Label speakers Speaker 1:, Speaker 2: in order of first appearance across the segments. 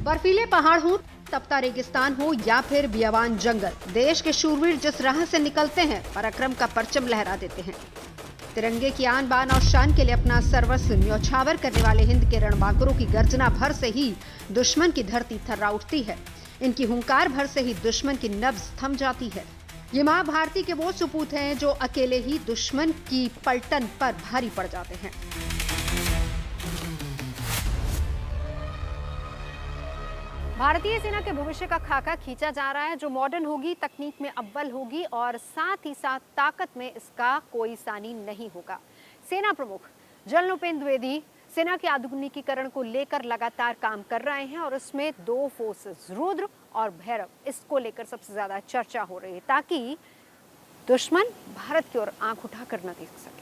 Speaker 1: बर्फीले पहाड़ हो, तपता रेगिस्तान हो या फिर बियाबान जंगल, देश के शूरवीर जिस राह से निकलते हैं पराक्रम का परचम लहरा देते हैं। तिरंगे की आन बान और शान के लिए अपना सर्वस्व न्यौछावर करने वाले हिंद के रणबांकुरों की गर्जना भर से ही दुश्मन की धरती थर्रा उठती है। इनकी हुंकार भर से ही दुश्मन की नब्ज थम जाती है। ये मां भारती के वो सुपूत हैं जो अकेले ही दुश्मन की पलटन पर भारी पड़ जाते हैं। भारतीय सेना के भविष्य का खाका खींचा जा रहा है, जो मॉडर्न होगी, तकनीक में अव्वल होगी और साथ ही साथ ताकत में इसका कोई सानी नहीं होगा। सेना प्रमुख जनरल उपेंद्र द्विवेदी सेना के आधुनिकीकरण को लेकर लगातार काम कर रहे हैं और उसमें दो फोर्सेस रुद्र और भैरव, इसको लेकर सबसे ज्यादा चर्चा हो रही है ताकि दुश्मन भारत की ओर आंख उठाकर न देख सके।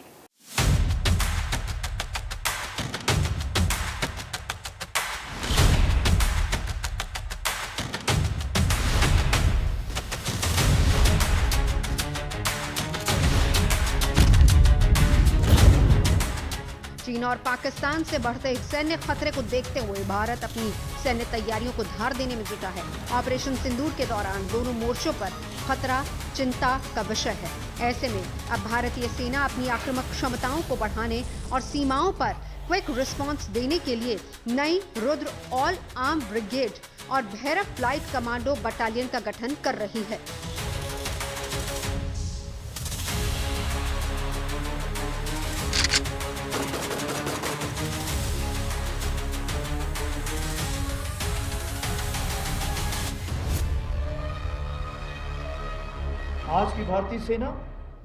Speaker 1: चीन और पाकिस्तान से बढ़ते सैन्य खतरे को देखते हुए भारत अपनी सैन्य तैयारियों को धार देने में जुटा है। ऑपरेशन सिंदूर के दौरान दोनों मोर्चों पर खतरा चिंता का विषय है। ऐसे में अब भारतीय सेना अपनी आक्रामक क्षमताओं को बढ़ाने और सीमाओं पर क्विक रिस्पांस देने के लिए नई रुद्र ऑल आर्म ब्रिगेड और भैरव फ्लाइट कमांडो बटालियन का गठन कर रही है।
Speaker 2: आज की भारतीय सेना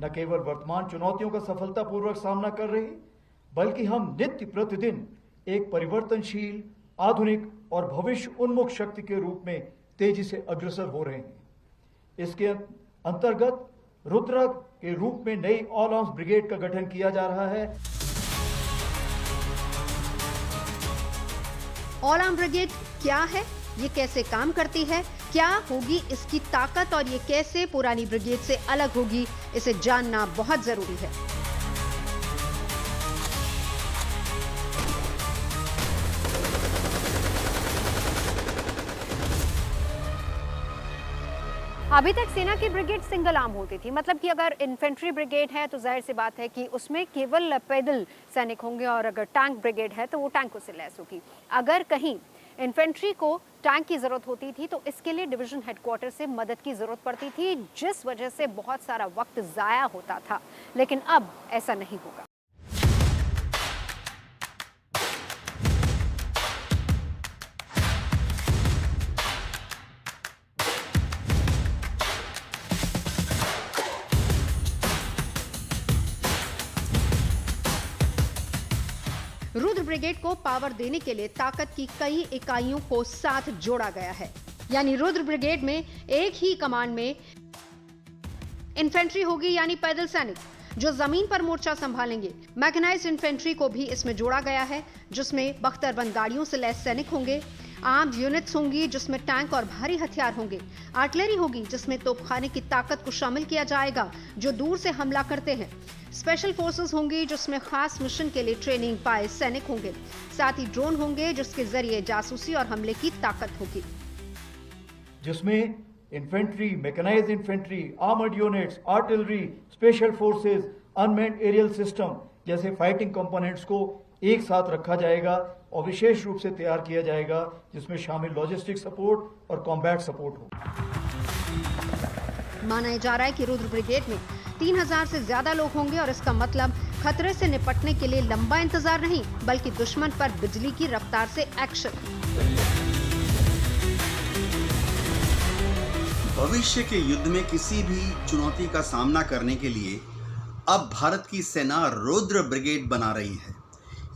Speaker 2: न केवल वर्तमान चुनौतियों का सफलतापूर्वक सामना कर रही, बल्कि हम नित्य प्रतिदिन एक परिवर्तनशील, आधुनिक और भविष्य उन्मुख शक्ति के रूप में तेजी से अग्रसर हो रहे हैं। इसके अंतर्गत रुद्र के रूप में नई ऑल आर्म्स ब्रिगेड का गठन किया जा रहा है।
Speaker 1: ऑल आर्म ब्रिगेड क्या है, ये कैसे काम करती है, क्या होगी इसकी ताकत और ये कैसे पुरानी ब्रिगेड से अलग होगी, इसे जानना बहुत जरूरी है। अभी तक सेना की ब्रिगेड सिंगल आर्म होती थी, मतलब कि अगर इन्फेंट्री ब्रिगेड है तो जाहिर सी बात है कि उसमें केवल पैदल सैनिक होंगे और अगर टैंक ब्रिगेड है तो वो टैंकों से लैस होगी। अगर कहीं इन्फेंट्री को टैंक की जरूरत होती थी तो इसके लिए डिवीजन हेडक्वार्टर से मदद की जरूरत पड़ती थी, जिस वजह से बहुत सारा वक्त जाया होता था। लेकिन अब ऐसा नहीं होगा। रुद्र ब्रिगेड को पावर देने के लिए ताकत की कई इकाइयों को साथ जोड़ा गया है। यानी रुद्र ब्रिगेड में एक ही कमांड में इन्फेंट्री होगी, यानी पैदल सैनिक जो जमीन पर मोर्चा संभालेंगे। मैकेनाइज्ड इन्फेंट्री को भी इसमें जोड़ा गया है, जिसमें बख्तरबंद गाड़ियों से लैस सैनिक होंगे। आर्म्ड यूनिट्स होंगी जिसमें टैंक और भारी हथियार होंगे। आर्टिलरी होगी जिसमें तोपखाने की ताकत को शामिल किया जाएगा जो दूर से हमला करते हैं। स्पेशल फोर्सेस होंगी जिसमें खास मिशन के लिए ट्रेनिंग पाए सैनिक होंगे। साथ ही ड्रोन होंगे जिसके जरिए जासूसी और हमले की ताकत होगी,
Speaker 2: जिसमें infantry, mechanised infantry, armoured units, artillery, special forces, unmanned aerial system जैसे फाइटिंग कंपोनेंट्स को एक साथ रखा जाएगा और विशेष रूप से तैयार किया जाएगा, जिसमें शामिल लॉजिस्टिक सपोर्ट और कॉम्बैट सपोर्ट हो।
Speaker 1: माना जा रहा है कि रुद्र ब्रिगेड में 3000 से ज्यादा लोग होंगे और इसका मतलब खतरे से निपटने के लिए लंबा इंतजार नहीं, बल्कि दुश्मन पर बिजली की रफ्तार से एक्शन।
Speaker 3: भविष्य के युद्ध में किसी भी चुनौती का सामना करने के लिए अब भारत की सेना रुद्र ब्रिगेड बना रही है।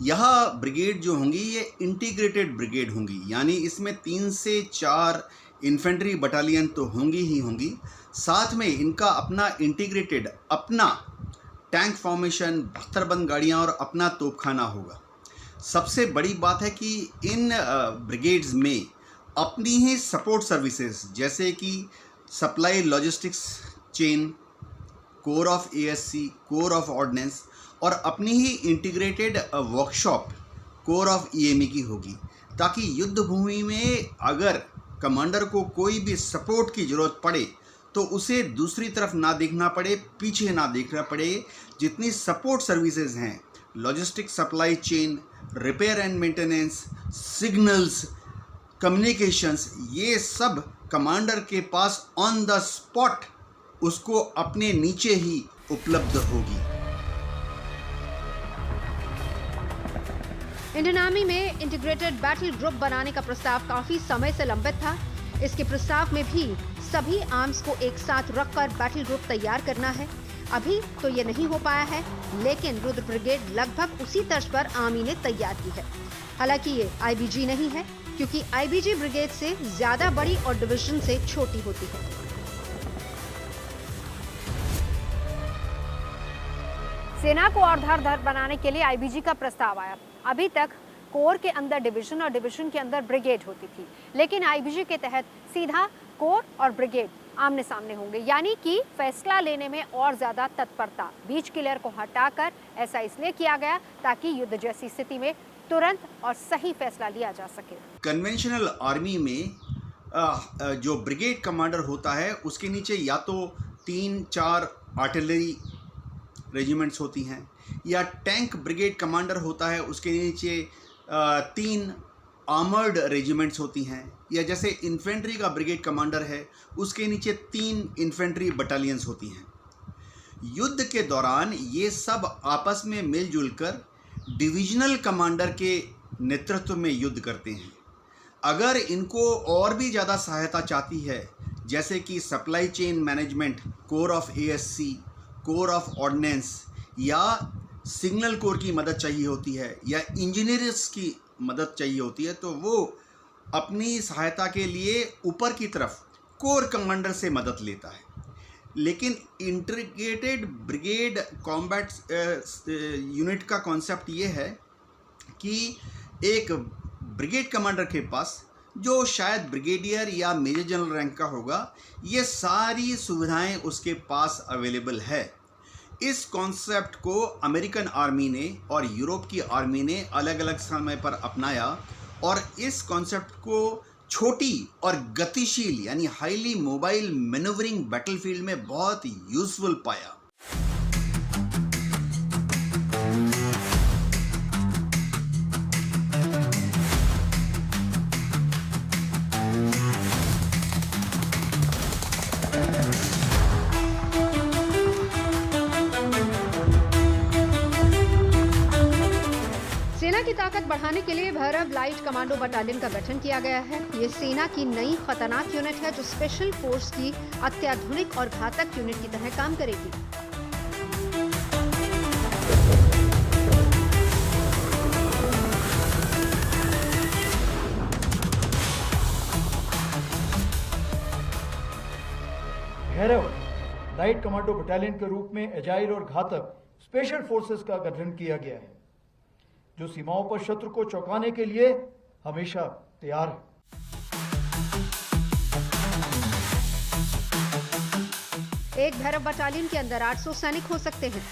Speaker 3: यह ब्रिगेड जो होंगी ये इंटीग्रेटेड ब्रिगेड होंगी, यानी इसमें 3 से 4 इन्फेंट्री बटालियन तो होंगी ही होंगी, साथ में इनका अपना इंटीग्रेटेड अपना टैंक फॉर्मेशन, बख्तरबंद गाड़ियाँ और अपना तोपखाना होगा। सबसे बड़ी बात है कि इन ब्रिगेड्स में अपनी ही सपोर्ट सर्विसेज जैसे कि supply logistics chain, corps of ASC, corps of ordnance और अपनी ही integrated workshop corps of EME की होगी, ताकि युद्ध भूमि में अगर कमांडर को कोई भी सपोर्ट की ज़रूरत पड़े तो उसे दूसरी तरफ ना देखना पड़े, पीछे ना देखना पड़े। जितनी सपोर्ट सर्विसेज हैं, logistic supply chain, repair and maintenance, signals, communications, ये सब कमांडर के पास ऑन द स्पॉट उसको अपने नीचे ही उपलब्ध होगी।
Speaker 1: इंडियन आर्मी में इंटीग्रेटेड बैटल ग्रुप बनाने का प्रस्ताव काफी समय से लंबित था। इसके प्रस्ताव में भी सभी आर्म्स को एक साथ रखकर बैटल ग्रुप तैयार करना है। अभी तो ये नहीं हो पाया है, लेकिन रुद्र ब्रिगेड लगभग उसी तर्ज पर आर्मी ने तैयार की है। हालांकि ये आईबीजी नहीं है, क्योंकि आईबीजी ब्रिगेड से ज्यादा बड़ी और डिवीजन से छोटी होती है। सेना को और धारदार बनाने के लिए आईबीजी का प्रस्ताव आया। अभी तक कोर के अंदर डिवीजन और डिवीजन के अंदर ब्रिगेड होती थी, लेकिन आईबीजी के तहत सीधा कोर और ब्रिगेड आमने सामने होंगे, यानी कि फैसला लेने में और ज्यादा तत्परता। बीच की लेयर को हटाकर ऐसा इसलिए किया गया ताकि युद्ध जैसी स्थिति में तुरंत और सही फैसला लिया जा सके।
Speaker 3: कन्वेंशनल आर्मी में जो ब्रिगेड कमांडर होता है उसके नीचे या तो 3-4 आर्टिलरी रेजिमेंट्स होती हैं, या टैंक ब्रिगेड कमांडर होता है उसके नीचे 3 आर्मर्ड रेजिमेंट्स होती हैं, या जैसे इन्फेंट्री का ब्रिगेड कमांडर है उसके नीचे 3 इन्फेंट्री बटालियंस होती हैं। युद्ध के दौरान ये सब आपस में मिलजुल कर डिविजनल कमांडर के नेतृत्व में युद्ध करते हैं। अगर इनको और भी ज़्यादा सहायता चाहती है, जैसे कि supply chain management, corps of ASC, corps of ordnance या सिग्नल कोर की मदद चाहिए होती है, या इंजीनियर्स की मदद चाहिए होती है, तो वो अपनी सहायता के लिए ऊपर की तरफ कोर कमांडर से मदद लेता है। लेकिन इंटीग्रेटेड ब्रिगेड कॉम्बैट यूनिट का कॉन्सेप्ट ये है कि एक ब्रिगेड कमांडर के पास, जो शायद ब्रिगेडियर या मेजर जनरल रैंक का होगा, ये सारी सुविधाएं उसके पास अवेलेबल है। इस कॉन्सेप्ट को अमेरिकन आर्मी ने और यूरोप की आर्मी ने अलग अलग समय पर अपनाया और इस कॉन्सेप्ट को छोटी और गतिशील यानी हाईली मोबाइल मैन्यूवरिंग बैटलफील्ड में बहुत यूजफुल पाया।
Speaker 1: सेना की ताकत बढ़ाने के लिए भैरव लाइट कमांडो बटालियन का गठन किया गया है। ये सेना की नई खतरनाक यूनिट है जो स्पेशल फोर्स की अत्याधुनिक और घातक यूनिट की तरह काम करेगी।
Speaker 2: भैरव लाइट कमांडो बटालियन के रूप में एजाइल और घातक स्पेशल फोर्सेस का गठन किया गया है, जो सीमाओं पर शत्रु को चौंकाने के लिए हमेशा तैयार है।
Speaker 1: एक भैरव बटालियन के अंदर 800 सैनिक हो सकते हैं।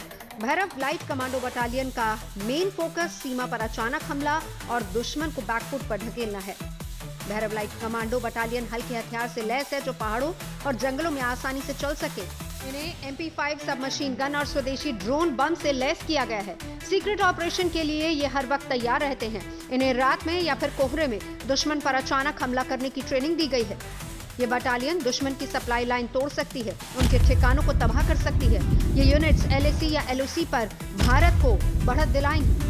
Speaker 1: भैरव लाइट कमांडो बटालियन का मेन फोकस सीमा पर अचानक हमला और दुश्मन को बैकफुट पर ढकेलना है। भैरव लाइट कमांडो बटालियन हल्के हथियार से लैस है जो पहाड़ों और जंगलों में आसानी से चल सके। इन्हें MP5 सब मशीन गन और स्वदेशी ड्रोन बम से लैस किया गया है। सीक्रेट ऑपरेशन के लिए ये हर वक्त तैयार रहते हैं। इन्हें रात में या फिर कोहरे में दुश्मन पर अचानक हमला करने की ट्रेनिंग दी गई है। ये बटालियन दुश्मन की सप्लाई लाइन तोड़ सकती है, उनके ठिकानों को तबाह कर सकती है। ये यूनिट्स LAC या LOC पर भारत को बढ़त दिलाएंगी।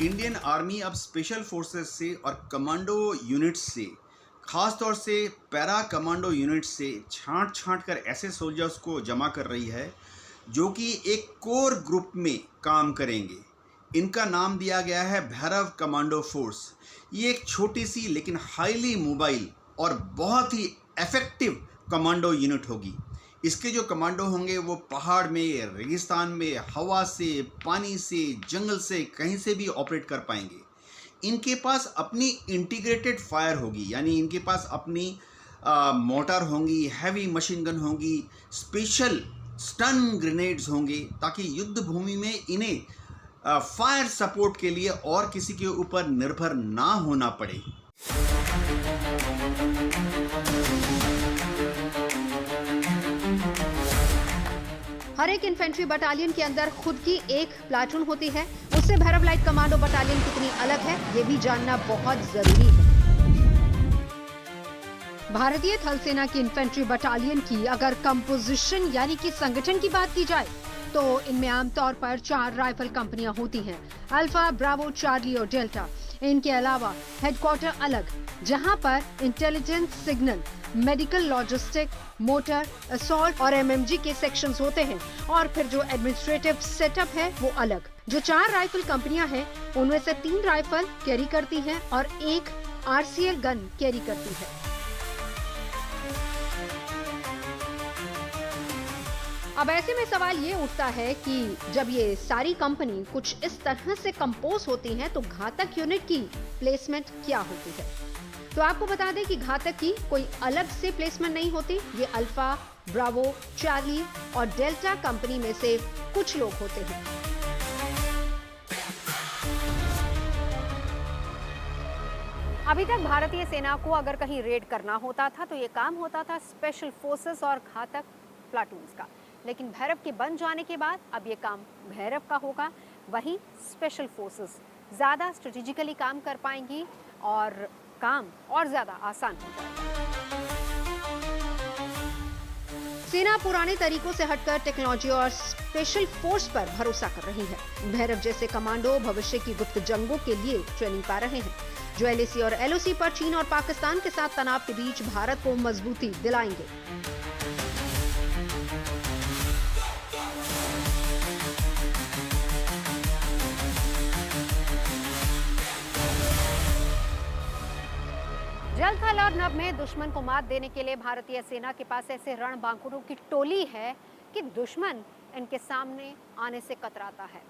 Speaker 3: इंडियन आर्मी अब स्पेशल फोर्सेस से और कमांडो यूनिट्स से ख़ास तौर से पैरा कमांडो यूनिट से छांट छांट कर ऐसे सोल्जर्स को जमा कर रही है जो कि एक कोर ग्रुप में काम करेंगे। इनका नाम दिया गया है भैरव कमांडो फोर्स। ये एक छोटी सी लेकिन हाईली मोबाइल और बहुत ही इफेक्टिव कमांडो यूनिट होगी। इसके जो कमांडो होंगे वो पहाड़ में, रेगिस्तान में, हवा से, पानी से, जंगल से, कहीं से भी ऑपरेट कर पाएंगे। इनके पास अपनी इंटीग्रेटेड फायर होगी, यानी इनके पास अपनी मोटर होंगी, हैवी मशीन गन होंगी, स्पेशल स्टन ग्रेनेड्स होंगे, ताकि युद्ध भूमि में इन्हें फायर सपोर्ट के लिए और किसी के ऊपर निर्भर ना होना पड़े।
Speaker 1: हर एक इन्फेंट्री बटालियन के अंदर खुद की एक प्लाटून होती है। उससे भैरव लाइट कमांडो बटालियन कितनी अलग है, ये भी जानना बहुत जरूरी है। भारतीय थल सेना की इन्फेंट्री बटालियन की अगर कंपोजिशन यानी कि संगठन की बात की जाए तो इनमें आमतौर पर 4 राइफल कंपनियां होती हैं, अल्फा, ब्रावो, चार्ली और डेल्टा। इनके अलावा हेडक्वार्टर अलग, जहां पर intelligence, signal, medical, logistic, motor, assault और एमएमजी के सेक्शंस होते हैं, और फिर जो एडमिनिस्ट्रेटिव सेटअप है वो अलग। जो 4 राइफल कंपनियां हैं उनमें से 3 राइफल कैरी करती हैं और 1 आरसीएल गन कैरी करती है। अब ऐसे में सवाल ये उठता है कि जब ये सारी कंपनी कुछ इस तरह से कंपोज होती हैं तो घातक यूनिट की प्लेसमेंट क्या होती है? तो आपको बता दें कि घातक की कोई अलग से प्लेसमेंट नहीं होती। ये अल्फा, ब्रावो, चार्ली और डेल्टा कंपनी में से कुछ लोग होते हैं। अभी तक भारतीय सेना को अगर कहीं रेड करना होता था तो ये काम होता था स्पेशल फोर्सेस और घातक प्लाटून्स का, लेकिन भैरव के बन जाने के बाद अब ये काम भैरव का होगा। वहीं स्पेशल फोर्सेस ज़्यादा स्ट्रेटेजिकली काम कर पाएंगी और काम और ज़्यादा आसान हो जाएगा। सेना पुराने तरीकों से हटकर टेक्नोलॉजी और स्पेशल फोर्स पर भरोसा कर रही है। भैरव जैसे कमांडो भविष्य की गुप्त जंगों के लिए ट्रेनिंग पा रहे हैं, जो एलएसी और एलओसी पर चीन और पाकिस्तान के साथ तनाव के बीच भारत को मजबूती दिलाएंगे। जल, थल और नभ में दुश्मन को मात देने के लिए भारतीय सेना के पास ऐसे रणबांकुरों की टोली है कि दुश्मन इनके सामने आने से कतराता है।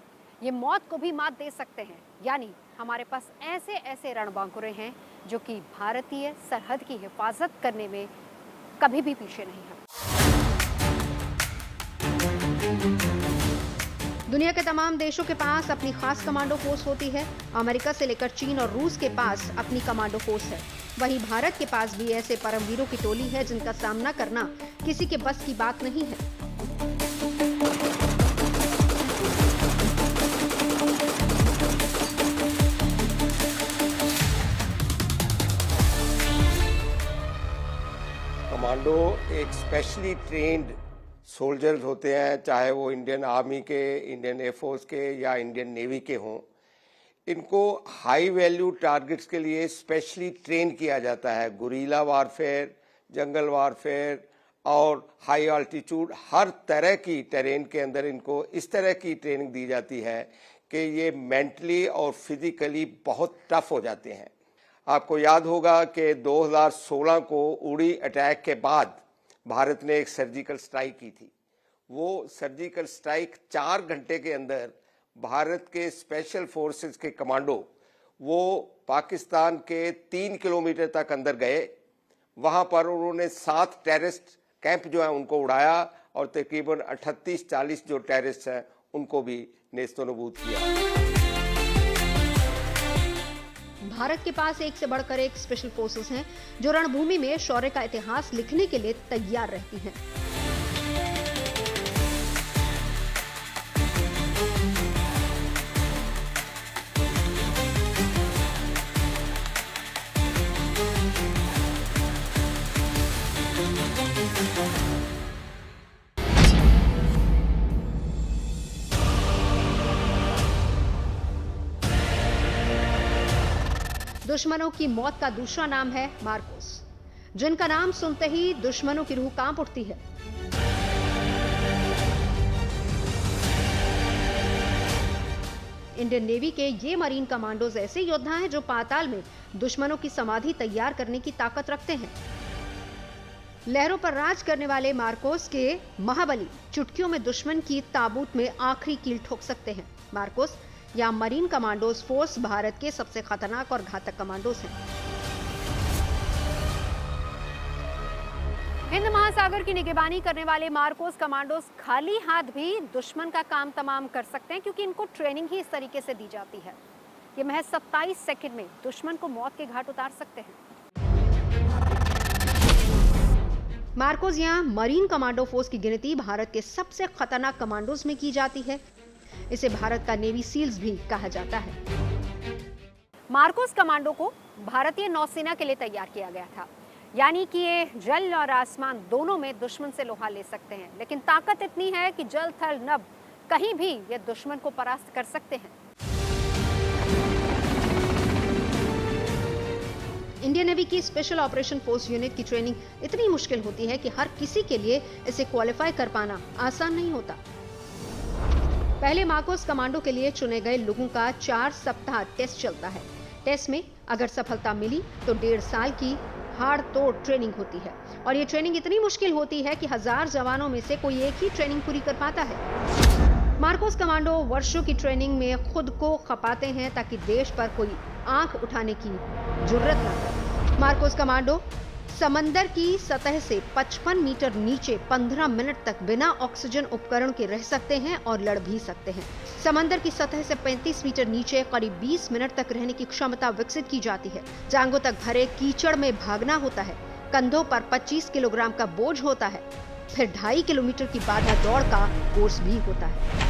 Speaker 1: ये मौत को भी मात दे सकते हैं, यानी हमारे पास ऐसे ऐसे रणबांकुरे हैं जो कि भारतीय सरहद की हिफाजत करने में कभी भी पीछे नहीं है। दुनिया के तमाम देशों के पास अपनी खास कमांडो फोर्स होती है। अमेरिका से लेकर चीन और रूस के पास अपनी कमांडो फोर्स है। वहीं भारत के पास भी ऐसे परमवीरों की टोली है जिनका सामना करना किसी के बस की बात नहीं है।
Speaker 4: कमांडो एक स्पेशली ट्रेन्ड सोल्जर्स होते हैं, चाहे वो इंडियन आर्मी के, इंडियन एयरफोर्स के या इंडियन नेवी के हों। इनको हाई वैल्यू टारगेट्स के लिए स्पेशली ट्रेन किया जाता है। गुरीला वारफेयर, जंगल वारफेयर और हाई अल्टीट्यूड, हर तरह की टेरेन के अंदर इनको इस तरह की ट्रेनिंग दी जाती है कि ये मेंटली और फिजिकली बहुत टफ हो जाते हैं। आपको याद होगा कि 2016 को उड़ी अटैक के बाद भारत ने एक सर्जिकल स्ट्राइक की थी। वो सर्जिकल स्ट्राइक 4 घंटे के अंदर भारत के स्पेशल फोर्सेस के कमांडो वो पाकिस्तान के 3 किलोमीटर तक अंदर गए। वहां पर उन्होंने 7 टेररिस्ट कैंप जो है उनको उड़ाया और तकरीबन 38-40 जो टेररिस्ट हैं उनको भी नेस्तनाबूद किया।
Speaker 1: भारत के पास एक से बढ़कर एक स्पेशल फोर्सेस हैं जो रणभूमि में शौर्य का इतिहास लिखने के लिए तैयार रहती हैं। दुश्मनों की मौत का दूसरा नाम है मार्कोस। जिनका नाम सुनते ही दुश्मनों की रूह कांप उठती है। इंडियन नेवी के ये मरीन कमांडोज ऐसे योद्धा हैं जो पाताल में दुश्मनों की समाधि तैयार करने की ताकत रखते हैं। लहरों पर राज करने वाले मार्कोस के महाबली चुटकियों में दुश्मन की ताबूत में आखिरी कील ठोक सकते हैं। मार्कोस या मरीन कमांडोज फोर्स भारत के सबसे खतरनाक और घातक कमांडोज हैं। हिंद महासागर की निगरानी करने वाले मार्कोस कमांडोज खाली हाथ भी दुश्मन का काम तमाम कर सकते हैं, क्योंकि इनको ट्रेनिंग ही इस तरीके से दी जाती है। ये महज 27 सेकंड में दुश्मन को मौत के घाट उतार सकते हैं। मार्कोस या मरीन कमांडो फोर्स की गिनती भारत के सबसे खतरनाक कमांडोज में की जाती है। इसे भारत का नेवी सील्स भी कहा जाता है। मार्कोस कमांडो को भारतीय नौसेना के लिए तैयार किया गया था, यानी कि ये जल और आसमान दोनों में दुश्मन से लोहा ले सकते हैं, लेकिन ताकत इतनी है कि जल थल नभ कहीं भी ये दुश्मन को परास्त कर सकते हैं। इंडियन नेवी की स्पेशल ऑपरेशन फोर्स यूनिट की ट्रेनिंग इतनी मुश्किल होती है कि हर किसी के लिए इसे क्वालिफाई कर पाना आसान नहीं होता। पहले मार्कोस कमांडो के लिए चुने गए लोगों का 4 सप्ताह टेस्ट चलता है। टेस्ट में अगर सफलता मिली तो 1.5 साल की हाड़ तोड़ ट्रेनिंग होती है, और ये ट्रेनिंग इतनी मुश्किल होती है कि 1000 जवानों में से कोई एक ही ट्रेनिंग पूरी कर पाता है। मार्कोस कमांडो वर्षों की ट्रेनिंग में खुद को खपाते हैं ताकि देश पर कोई आंख उठाने की जुर्रत न करे। मार्कोस कमांडो समंदर की सतह से 55 मीटर नीचे 15 मिनट तक बिना ऑक्सीजन उपकरण के रह सकते हैं और लड़ भी सकते हैं। समंदर की सतह से 35 मीटर नीचे करीब 20 मिनट तक रहने की क्षमता विकसित की जाती है। जांघों तक भरे कीचड़ में भागना होता है। कंधों पर 25 किलोग्राम का बोझ होता है। फिर 2.5 किलोमीटर की बाधा दौड़ का कोर्स भी होता है।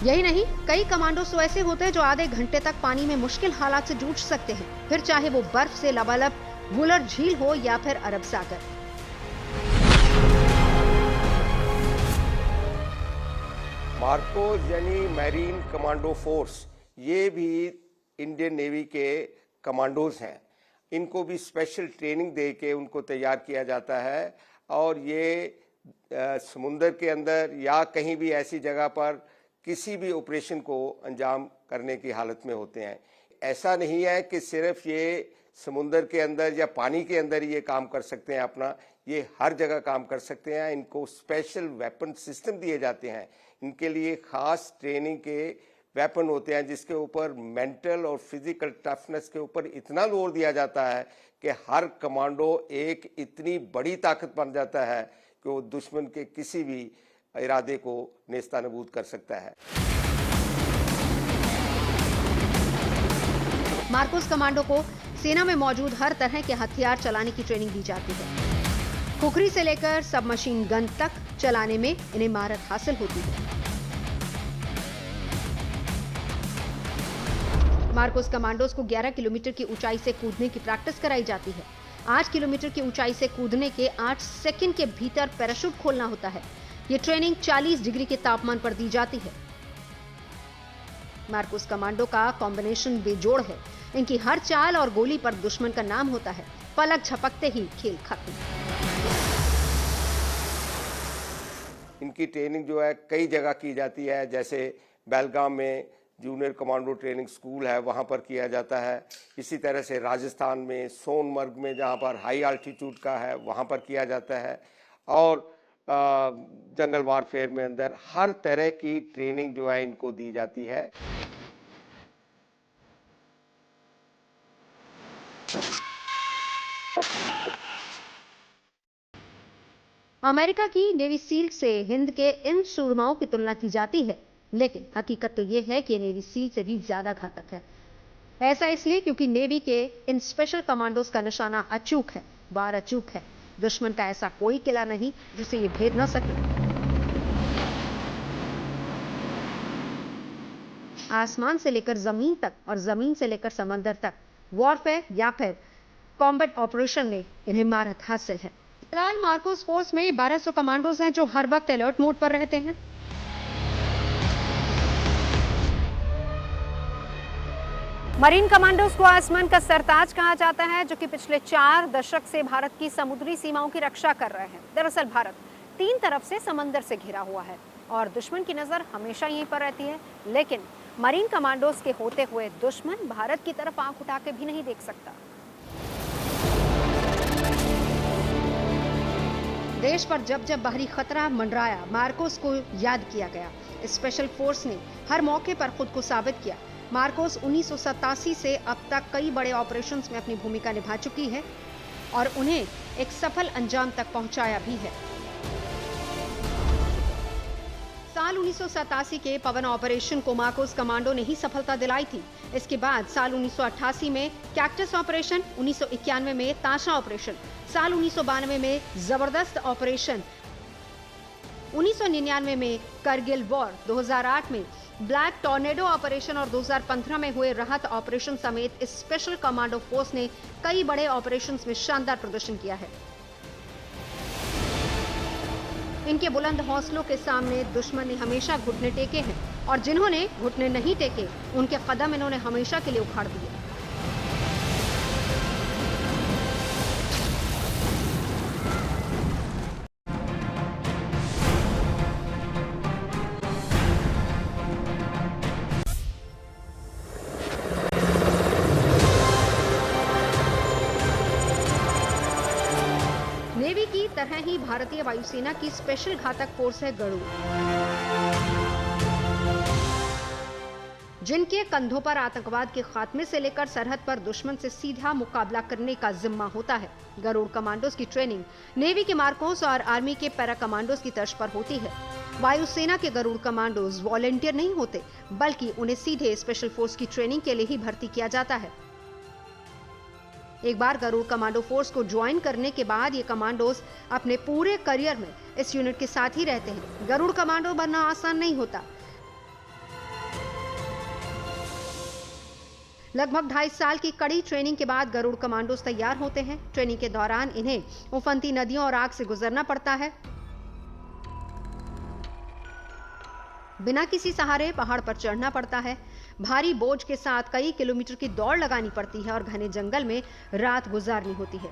Speaker 1: यही नहीं, कई कमांडोस तो ऐसे होते हैं जो आधे घंटे तक पानी में मुश्किल हालात से जूझ सकते हैं, फिर चाहे वो बर्फ से लबालब वुलर झील हो या फिर अरब सागर।
Speaker 4: मार्कोस यानी मैरीन कमांडो फोर्स, ये भी इंडियन नेवी के कमांडोज हैं। इनको भी स्पेशल ट्रेनिंग दे के उनको तैयार किया जाता है, और ये समुंदर के अंदर या कहीं भी ऐसी जगह पर किसी भी ऑपरेशन को अंजाम करने की हालत में होते हैं। ऐसा नहीं है कि सिर्फ ये समुंदर के अंदर या पानी के अंदर ये काम कर सकते हैं अपना, ये हर जगह काम कर सकते हैं। इनको स्पेशल वेपन सिस्टम दिए जाते हैं। इनके लिए खास ट्रेनिंग के वेपन होते हैं, जिसके ऊपर मेंटल और फिजिकल टफनेस के ऊपर इतना जोर दिया जाता है कि हर कमांडो एक इतनी बड़ी ताकत बन जाता है कि वो दुश्मन के किसी भी इरादे को नेस्तानाबूद कर सकता है।
Speaker 1: मार्कोस कमांडो को सेना में मौजूद हर तरह के हथियार चलाने की ट्रेनिंग दी जाती है। खुखरी से लेकर सबमशीन गन तक चलाने में इन्हें महारत हासिल होती है। मार्कोस कमांडोज को 11 किलोमीटर की ऊंचाई से कूदने की प्रैक्टिस कराई जाती है। 8 किलोमीटर की ऊंचाई से कूदने के 8 सेकंड के भीतर पैराशूट खोलना होता है। ये ट्रेनिंग 40 डिग्री के तापमान पर दी जाती है। मार्कोस कमांडो का कॉम्बिनेशन बेजोड़ है। इनकी हर चाल और गोली पर दुश्मन का नाम होता है। पलक झपकते ही खेल खत्म।
Speaker 4: इनकी ट्रेनिंग जो है कई जगह की जाती है, जैसे बेलगाम में जूनियर कमांडो ट्रेनिंग स्कूल है, वहाँ पर किया जाता है। इसी तरह से राजस्थान में सोनमर्ग में, जहाँ पर हाई आल्टीट्यूड का है, वहाँ पर किया जाता है। और जंगल वारफेयर में अंदर हर तरह की ट्रेनिंग जो है इनको दी जाती है।
Speaker 1: अमेरिका की नेवी सील से हिंद के इन सूरमाओं की तुलना की जाती है, लेकिन हकीकत तो यह है कि नेवी सील से भी ज्यादा घातक है। ऐसा इसलिए क्योंकि नेवी के इन स्पेशल कमांडोज का निशाना अचूक है, बार अचूक है। दुश्मन का ऐसा कोई किला नहीं जिसे ये भेद न सके। आसमान से लेकर जमीन तक और जमीन से लेकर समंदर तक वॉरफेयर या फिर कॉम्बैट ऑपरेशन में इन्हें महारत हासिल है। फिलहाल मार्कोस फोर्स में 1200 कमांडोज हैं जो हर वक्त अलर्ट मोड पर रहते हैं। मरीन कमांडोज को आसमान का सरताज कहा जाता है, जो कि पिछले 4 दशक से भारत की समुद्री सीमाओं की रक्षा कर रहे हैं। दरअसल भारत 3 तरफ से समंदर से घिरा हुआ है और दुश्मन की नजर हमेशा यहीं पर रहती है, लेकिन मरीन कमांडोज के होते हुए दुश्मन भारत की तरफ आंख उठा के भी नहीं देख सकता। देश पर जब जब बाहरी खतरा मंडराया, मार्कोस को याद किया गया। स्पेशल फोर्स ने हर मौके पर खुद को साबित किया। मार्कोस 1987 से अब तक कई बड़े ऑपरेशंस में अपनी भूमिका निभा चुकी है और उन्हें एक सफल अंजाम तक पहुंचाया भी है। साल 1987 के पवन ऑपरेशन को मार्कोस कमांडो ने ही सफलता दिलाई थी। इसके बाद साल 1988 में कैक्टस ऑपरेशन, 1991 में ताशा ऑपरेशन, साल 1992 में जबरदस्त ऑपरेशन, 1999 में करगिल वॉर, 2008 में ब्लैक टॉर्नेडो ऑपरेशन और 2015 में हुए राहत ऑपरेशन समेत इस स्पेशल कमांडो फोर्स ने कई बड़े ऑपरेशंस में शानदार प्रदर्शन किया है। इनके बुलंद हौसलों के सामने दुश्मन ने हमेशा घुटने टेके हैं और जिन्होंने घुटने नहीं टेके उनके कदम इन्होंने हमेशा के लिए उखाड़ दिए। नेवी की तरह ही भारतीय वायुसेना की स्पेशल घातक फोर्स है गरुड़, जिनके कंधों पर आतंकवाद के खात्मे से लेकर सरहद पर दुश्मन से सीधा मुकाबला करने का जिम्मा होता है। गरुड़ कमांडोज की ट्रेनिंग नेवी के मार्कोस और आर्मी के पैरा कमांडोज की तर्ज पर होती है। वायुसेना के गरुड़ कमांडोज वॉलंटियर नहीं होते, बल्कि उन्हें सीधे स्पेशल फोर्स की ट्रेनिंग के लिए ही भर्ती किया जाता है। एक बार गरुड़ कमांडो फोर्स को ज्वाइन करने के बाद ये कमांडोज अपने पूरे करियर में इस यूनिट के साथ ही रहते हैं। गरुड़ कमांडो बनना आसान नहीं होता। लगभग 2.5 साल की कड़ी ट्रेनिंग के बाद गरुड़ कमांडोज तैयार होते हैं। ट्रेनिंग के दौरान इन्हें उफनती नदियों और आग से गुजरना पड़ता है। बिना किसी सहारे पहाड़ पर चढ़ना पड़ता है। भारी बोझ के साथ कई किलोमीटर की दौड़ लगानी पड़ती है और घने जंगल में रात गुजारनी होती है।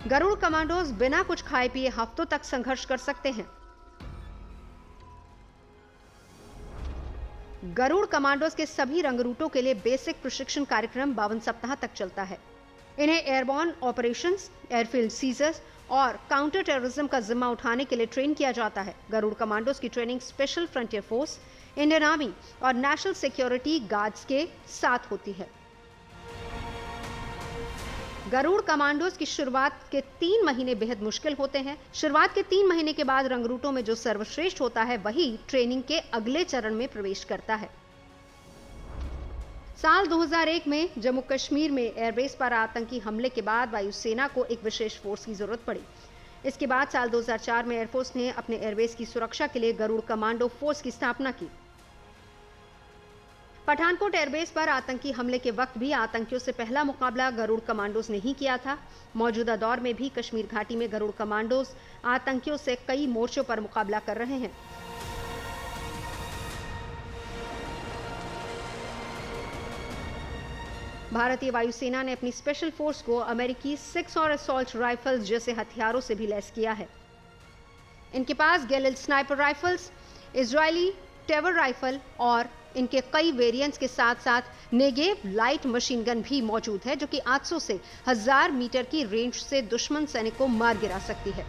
Speaker 1: गरुड़ कमांडोज बिना कुछ खाए पिए हफ्तों तक संघर्ष कर सकते हैं। गरुड़ कमांडोज के सभी रंग रूटों के लिए बेसिक प्रशिक्षण कार्यक्रम 52 सप्ताह तक चलता है। इन्हें एयरबॉर्न ऑपरेशंस, एयरफील्ड सीजर्स और काउंटर टेररिज्म का जिम्मा उठाने के लिए ट्रेन किया जाता है। गरुड़ कमांडोज की training special frontier force, Indian army और नेशनल सिक्योरिटी गार्ड्स के साथ होती है। गरुड़ कमांडोज की शुरुआत के 3 महीने बेहद मुश्किल होते हैं। शुरुआत के 3 महीने के बाद रंग रूटों में जो सर्वश्रेष्ठ होता है वही ट्रेनिंग के अगले चरण में प्रवेश करता है। साल 2001 में जम्मू कश्मीर में एयरबेस पर आतंकी हमले के बाद वायुसेना को एक विशेष फोर्स की जरूरत पड़ी। इसके बाद साल 2004 में एयरफोर्स ने अपने एयरबेस की सुरक्षा के लिए गरुड़ कमांडो फोर्स की स्थापना की। पठानकोट एयरबेस पर आतंकी हमले के वक्त भी आतंकियों से पहला मुकाबला गरुड़ कमांडोज ने ही किया था। मौजूदा दौर में भी कश्मीर घाटी में गरुड़ कमांडोज आतंकियों से कई मोर्चों पर मुकाबला कर रहे हैं। भारतीय वायुसेना ने अपनी स्पेशल फोर्स को अमेरिकी 6 और असॉल्ट राइफल्स जैसे हथियारों से भी लैस किया है। इनके पास गैलिल स्नाइपर राइफल्स, इजरायली टेवर राइफल और इनके कई वेरिएंट्स के साथ साथ नेगेव लाइट मशीन गन भी मौजूद है, जो कि 800 से 1000 मीटर की रेंज से दुश्मन सैनिक को मार गिरा सकती है।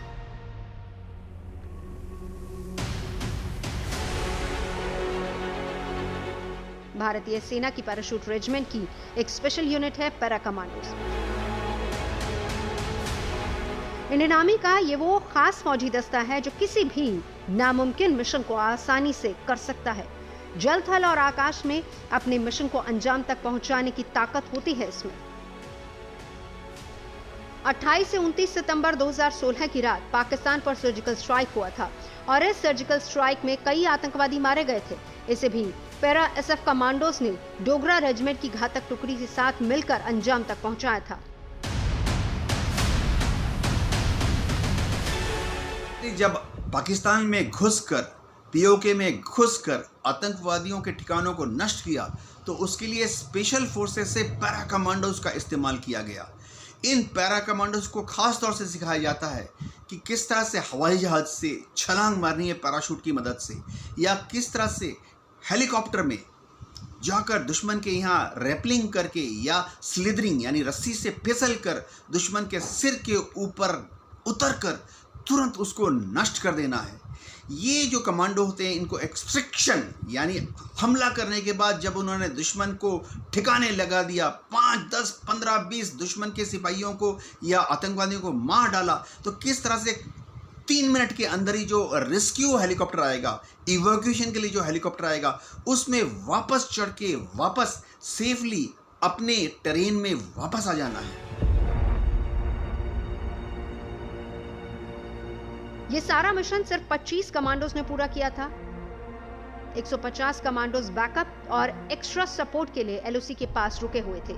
Speaker 1: भारतीय सेना की पैराशूट रेजिमेंट की एक स्पेशल यूनिट है पैरा कमांडोज। इंडियन आर्मी का ये वो खास फौजी दस्ता है जो किसी भी नामुमकिन मिशन को आसानी से कर सकता है। जल, थल और आकाश में अपने मिशन को अंजाम तक पहुंचाने की ताकत होती है इसमें। 28 से 29 सितंबर 2016 की रात पाकिस्तान पर सर्जिकल स्ट्राइक हुआ था और इस सर्जिकल स्ट्राइक में कई आतंकवादी मारे गए थे। इसे भी पैरा एसएफ कमांडोज ने डोगरा रेजिमेंट की घातक टुकड़ी के साथ मिलकर अंजाम तक पहुंचाया था।
Speaker 3: जब पाकिस्तान में घुसकर पीओके में घुसकर आतंकवादियों के ठिकानों को नष्ट किया, तो उसके लिए स्पेशल फोर्सेस से पैरा कमांडोज का इस्तेमाल किया गया। इन पैरा कमांडोज को खास तौर से सिखाया जाता है कि किस तरह से हवाई जहाज से छलांग मारनी है पैराशूट की मदद से, या किस तरह से हेलीकॉप्टर में जाकर दुश्मन के यहाँ रैपलिंग करके या स्लिदरिंग यानी रस्सी से फिसल कर दुश्मन के सिर के ऊपर उतरकर तुरंत उसको नष्ट कर देना है। ये जो कमांडो होते हैं, इनको एक्सट्रैक्शन यानी हमला करने के बाद जब उन्होंने दुश्मन को ठिकाने लगा दिया, 5, 10, 15, 20 दुश्मन के सिपाहियों को या आतंकवादियों को मार डाला, तो किस तरह से 3 मिनट के अंदर ही जो रेस्क्यू हेलीकॉप्टर आएगा, इवैक्यूएशन के लिए जो हेलीकॉप्टर आएगा, उसमें वापस चढ़ के वापस सेफली अपने टेरेन में वापस आ जाना है।
Speaker 1: ये सारा मिशन सिर्फ 25 कमांडोज ने पूरा किया था। 150 कमांडोज बैकअप और एक्स्ट्रा सपोर्ट के लिए एलओसी के पास रुके हुए थे।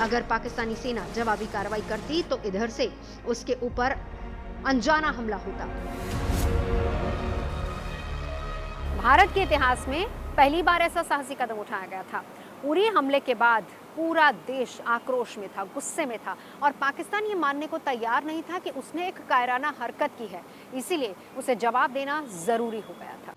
Speaker 1: अगर पाकिस्तानी सेना जवाबी कार्रवाई करती तो इधर से उसके ऊपर अनजाना हमला होता। भारत के इतिहास में पहली बार ऐसा साहसी कदम उठाया गया था। उरी हमले के बाद पूरा देश आक्रोश में था, गुस्से में था, और पाकिस्तान ये मानने को तैयार नहीं था कि उसने एक कायराना हरकत की है, इसीलिए उसे जवाब देना जरूरी हो गया था।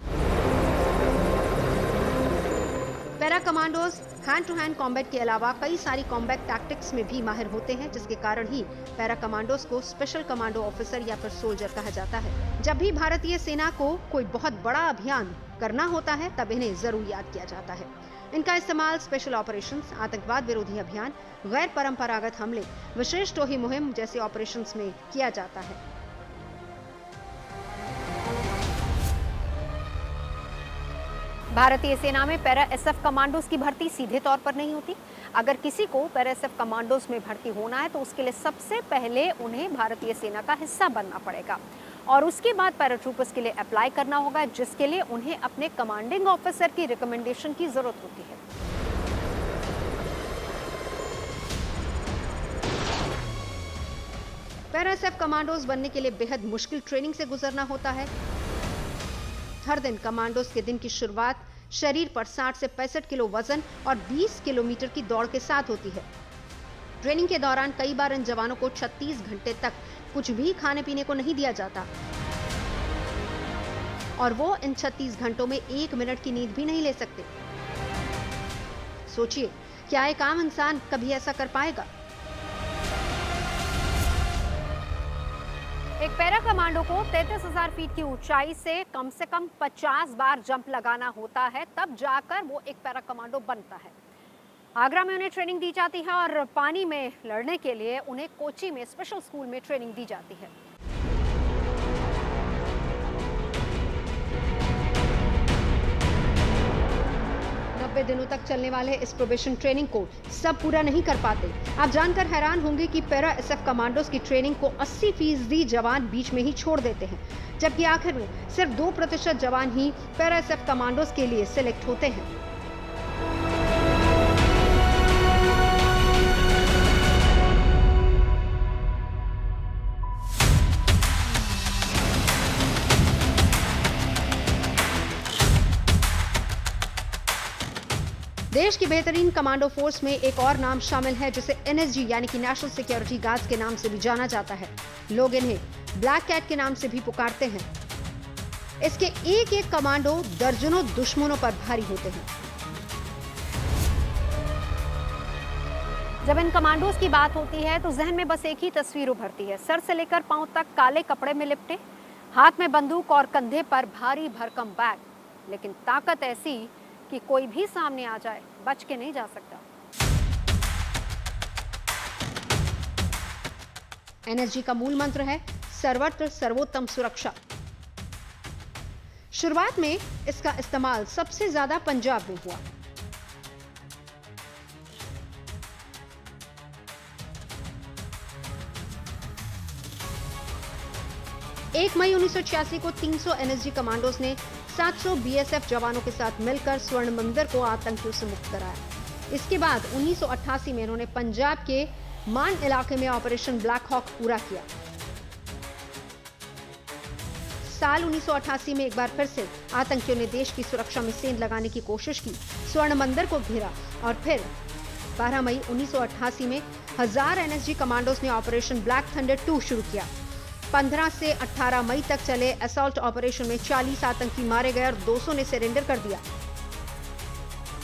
Speaker 1: Para commandos hand to hand combat के अलावा कई सारी कॉम्बैट टैक्टिक्स में भी माहिर होते हैं, जिसके कारण ही पैरा कमांडोज को स्पेशल कमांडो ऑफिसर या फिर सोल्जर कहा जाता है। जब भी भारतीय सेना को कोई बहुत बड़ा अभियान करना होता है, तब इन्हें जरूर याद किया जाता है। इनका इस्तेमाल स्पेशल ऑपरेशंस, आतंकवाद विरोधी अभियान, गैर परंपरागत हमले, विशेष टोही मुहिम जैसे ऑपरेशंस में किया जाता है। भारतीय सेना में पैरा एसएफ कमांडोज की भर्ती सीधे तौर पर नहीं होती। अगर किसी को पैरा एसएफ कमांडोज में भर्ती होना है तो उसके लिए सबसे पहले उन्हें भारतीय सेना का हिस्सा बनना पड़ेगा, और उसके बाद पैराट्रूपर्स के लिए अप्लाई करना होगा, जिसके लिए उन्हें अपने कमांडिंग ऑफिसर की रिकमेंडेशन की जरूरत होती है। पैरा एसएफ कमांडोज बनने के लिए बेहद मुश्किल ट्रेनिंग से गुजरना होता है। हर दिन कमांडोज के दिन की शुरुआत शरीर पर 60 से 65 किलो वजन और 20 किलोमीटर की दौड़ के साथ होती है। ट्रेनिंग के दौरान कई बार इन जवानों को 36 घंटे तक कुछ भी खाने पीने को नहीं दिया जाता, और वो इन 36 घंटों में 1 मिनट की नींद भी नहीं ले सकते। सोचिए, क्या एक आम इंसान कभी ऐसा कर पाएगा? एक पैरा कमांडो को 33,000 फीट की ऊंचाई से कम 50 बार जंप लगाना होता है, तब जाकर वो एक पैरा कमांडो बनता है। आगरा में उन्हें ट्रेनिंग दी जाती है, और पानी में लड़ने के लिए उन्हें कोची में स्पेशल स्कूल में ट्रेनिंग दी जाती है। दिनों तक चलने वाले इस प्रोबेशन ट्रेनिंग को सब पूरा नहीं कर पाते। आप जानकर हैरान होंगे कि पैरा एसएफ कमांडोज की ट्रेनिंग को 80% जवान बीच में ही छोड़ देते हैं, जबकि आखिर में सिर्फ 2% जवान ही पैरा एसएफ कमांडोज के लिए सिलेक्ट होते हैं। देश की बेहतरीन कमांडो फोर्स में एक और नाम शामिल है, जिसे एनएसजी यानी कि नेशनल सिक्योरिटी गार्ड्स के नाम से भी जाना जाता है। लोग इन्हें ब्लैक कैट के नाम से भी पुकारते हैं। इसके एक एक कमांडो दर्जनों दुश्मनों पर भारी होते हैं। जब इन कमांडोज की बात होती है तो जहन में बस एक ही तस्वीर उभरती है, सर से लेकर पांव तक काले कपड़े में लिपटे, हाथ में बंदूक और कंधे पर भारी भरकम बैग, लेकिन ताकत ऐसी कि कोई भी सामने आ जाए बच के नहीं जा सकता। एनएसजी का मूल मंत्र है सर्वत्र सर्वोत्तम सुरक्षा। शुरुआत में इसका इस्तेमाल सबसे ज्यादा पंजाब में हुआ। एक मई 1986 को 300 एनएसजी कमांडोज ने 700 बीएसएफ जवानों के साथ मिलकर स्वर्ण मंदिर को आतंकियों से मुक्त कराया। इसके बाद 1988 में इन्होंने पंजाब के मान इलाके में ऑपरेशन ब्लैक हॉक पूरा किया। साल 1988 में एक बार फिर से आतंकियों ने देश की सुरक्षा में सेंध लगाने की कोशिश की, स्वर्ण मंदिर को घेरा और फिर 12 मई 1988 में 1000 एनएसजी कमांडोज ने ऑपरेशन ब्लैक थंडर 2 शुरू किया। 15 से 18 मई तक चले असॉल्ट ऑपरेशन में 40 आतंकी मारे गए और 200 ने सरेंडर कर दिया।